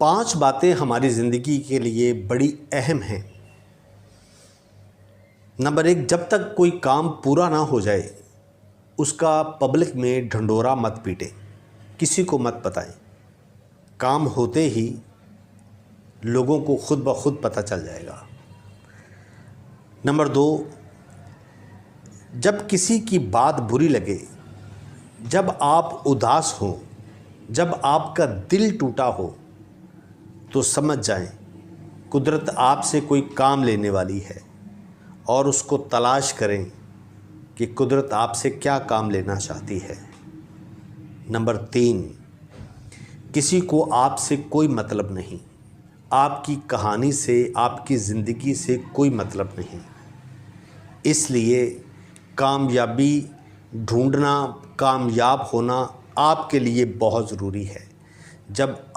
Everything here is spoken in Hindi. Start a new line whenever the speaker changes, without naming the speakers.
5 बातें हमारी ज़िंदगी के लिए बड़ी अहम हैं। नंबर 1, जब तक कोई काम पूरा ना हो जाए उसका पब्लिक में ढंढोरा मत पीटें, किसी को मत बताएं। काम होते ही लोगों को खुद ब खुद पता चल जाएगा। नंबर 2, जब किसी की बात बुरी लगे, जब आप उदास हों, जब आपका दिल टूटा हो, तो समझ जाएं कुदरत आपसे कोई काम लेने वाली है और उसको तलाश करें कि कुदरत आपसे क्या काम लेना चाहती है। नंबर 3, किसी को आपसे कोई मतलब नहीं, आपकी कहानी से, आपकी ज़िंदगी से कोई मतलब नहीं। इसलिए कामयाबी ढूंढना, कामयाब होना आपके लिए बहुत ज़रूरी है। जब